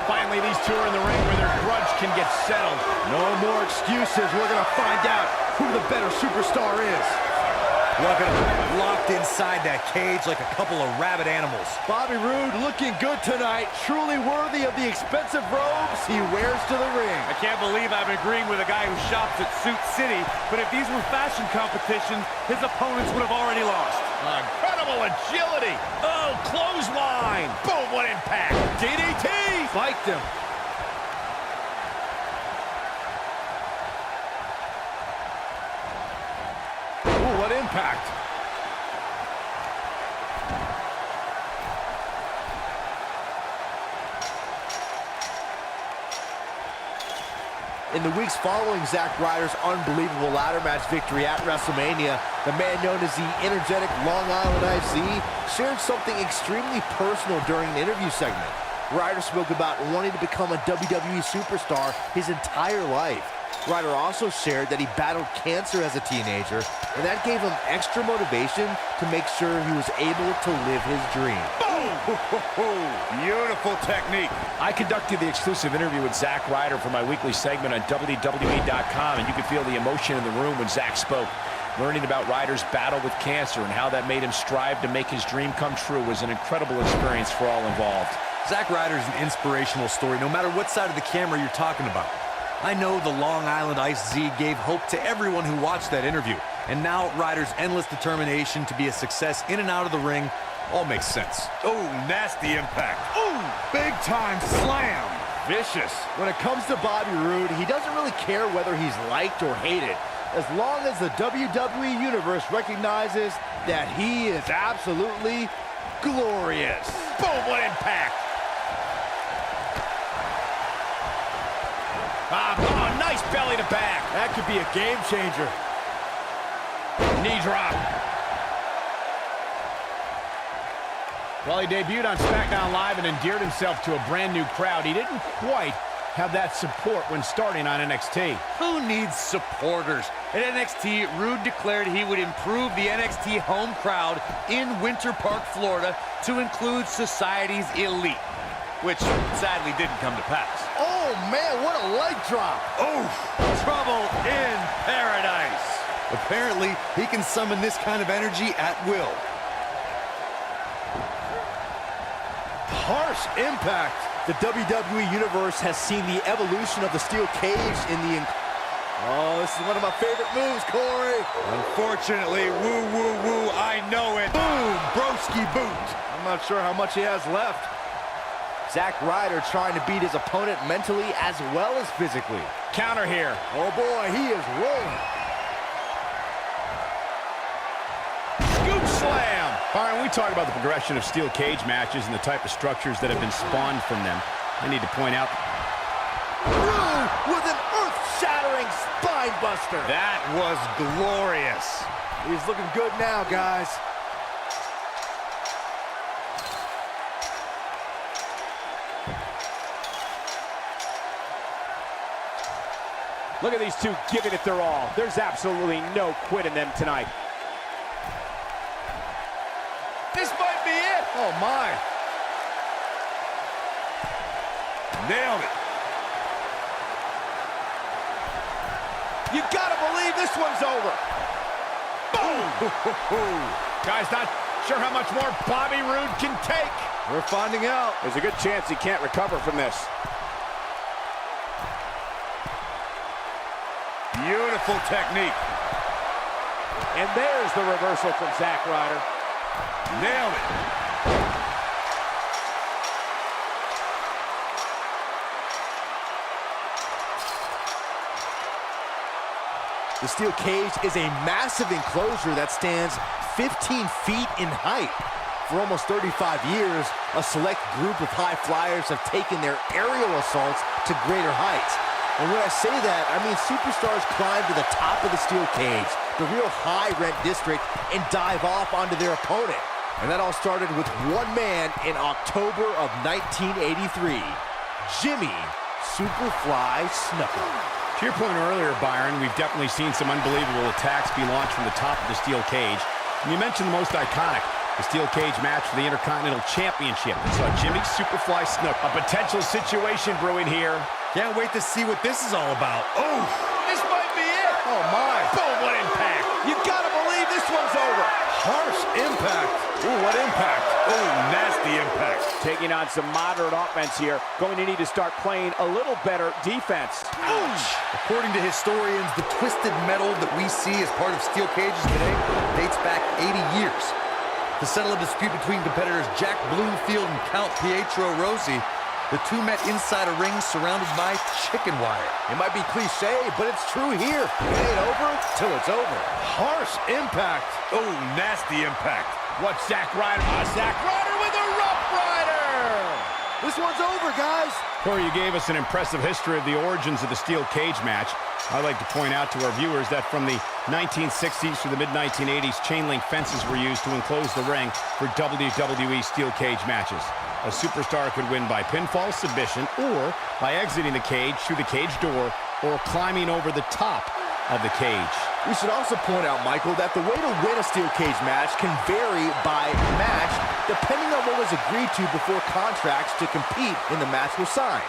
Finally, these two are in the ring where their grudge can get settled. No more excuses. We're going to find out who the better superstar is. Look at him, locked inside that cage like a couple of rabid animals. Bobby Roode looking good tonight. Truly worthy of the expensive robes he wears to the ring. I can't believe I'm agreeing with a guy who shops at Suit City, but if these were fashion competitions, his opponents would have already lost. Incredible agility. Oh, clothesline. Boom, what impact. DDT. Spiked him. Ooh, what impact. In the weeks following Zack Ryder's unbelievable ladder match victory at WrestleMania, the man known as the energetic Long Island IC shared something extremely personal during an interview segment. Ryder spoke about wanting to become a WWE superstar his entire life. Ryder also shared that he battled cancer as a teenager, and that gave him extra motivation to make sure he was able to live his dream. Beautiful technique. I conducted the exclusive interview with Zack Ryder for my weekly segment on WWE.com, and you could feel the emotion in the room when Zack spoke. Learning about Ryder's battle with cancer and how that made him strive to make his dream come true was an incredible experience for all involved. Zack Ryder's an inspirational story, no matter what side of the camera you're talking about. I know the Long Island Ice Z gave hope to everyone who watched that interview, and now Ryder's endless determination to be a success in and out of the ring all makes sense. Oh, nasty impact. Oh, big time slam. Vicious. When it comes to Bobby Roode, he doesn't really care whether he's liked or hated, as long as the WWE Universe recognizes that he is absolutely glorious. Boom, what impact. Oh, nice belly to back. That could be a game changer. Knee drop. Well, he debuted on SmackDown Live and endeared himself to a brand new crowd. He didn't quite have that support when starting on NXT. Who needs supporters? At NXT, Roode declared he would improve the NXT home crowd in Winter Park, Florida, to include society's elite, which sadly didn't come to pass. Oh, man, what a leg drop. Oof! Trouble in paradise. Apparently, he can summon this kind of energy at will. Harsh impact. The WWE Universe has seen the evolution of the steel cage in the... Oh, this is one of my favorite moves, Corey. Unfortunately, woo, woo, woo, I know it. Boom, broski boot. I'm not sure how much he has left. Zack Ryder trying to beat his opponent mentally as well as physically. Counter here. Oh boy, he is rolling. Scoop slam. Byron, we talk about the progression of steel cage matches and the type of structures that have been spawned from them. I need to point out... Roode with an earth-shattering spine buster. That was glorious. He's looking good now, guys. Look at these two giving it their all. There's absolutely no quit in them tonight. This might be it. Oh, my. Nailed it. You gotta believe this one's over. Boom! Guys, not sure how much more Bobby Roode can take. We're finding out. There's a good chance he can't recover from this. Beautiful technique. And there's the reversal from Zack Ryder. Nailed it. The steel cage is a massive enclosure that stands 15 feet in height. For almost 35 years, a select group of high flyers have taken their aerial assaults to greater heights. And when I say that, I mean superstars climb to the top of the steel cage, the real high-rent district, and dive off onto their opponent. And that all started with one man in October of 1983, Jimmy Superfly Snuka. To your point earlier, Byron, we've definitely seen some unbelievable attacks be launched from the top of the steel cage. And you mentioned the most iconic. The steel cage match for the Intercontinental Championship. We saw Jimmy Superfly Snook. A potential situation brewing here. Can't wait to see what this is all about. Oh! This might be it. Oh, my. Boom, what impact. You gotta believe this one's over. Harsh impact. Ooh, what impact. Oh, nasty impact. Taking on some moderate offense here. Going to need to start playing a little better defense. Ouch! According to historians, the twisted metal that we see as part of steel cages today dates back 80 years. To settle a dispute between competitors Jack Bloomfield and Count Pietro Rossi, the two met inside a ring surrounded by chicken wire. It might be cliche, but it's true here. It ain't over till it's over. Harsh impact. Oh, nasty impact. What's Zack Ryder? Zack Ryder with a Rough Rider. This one's over, guys. Corey, you gave us an impressive history of the origins of the steel cage match. I'd like to point out to our viewers that from the 1960s through the mid-1980s, chain link fences were used to enclose the ring for WWE steel cage matches. A superstar could win by pinfall submission or by exiting the cage through the cage door or climbing over the top of the cage. We should also point out, Michael, that the way to win a steel cage match can vary by match depending on what was agreed to before contracts to compete in the match were signed.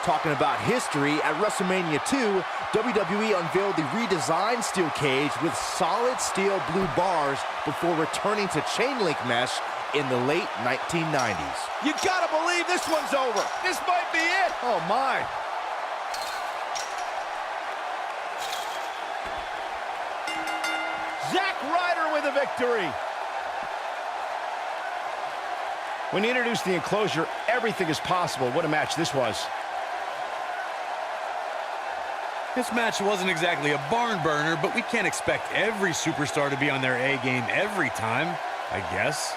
Talking about history, at WrestleMania 2, WWE unveiled the redesigned steel cage with solid steel blue bars before returning to chain link mesh in the late 1990s. You gotta believe this one's over. This might be it. Oh, my. Zack Ryder with a victory. When you introduce the enclosure, everything is possible. What a match this was. This match wasn't exactly a barn burner, but we can't expect every superstar to be on their A game every time, I guess.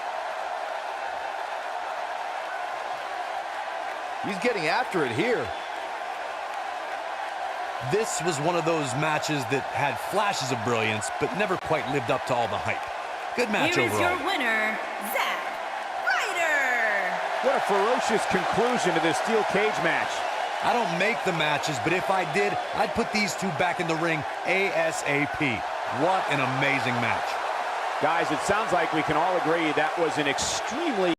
He's getting after it here. This was one of those matches that had flashes of brilliance, but never quite lived up to all the hype. Good match Here is overall. your winner, Zack Ryder. What a ferocious conclusion to this steel cage match. I don't make the matches, but if I did, I'd put these two back in the ring ASAP. What an amazing match. Guys, it sounds like we can all agree that was an extremely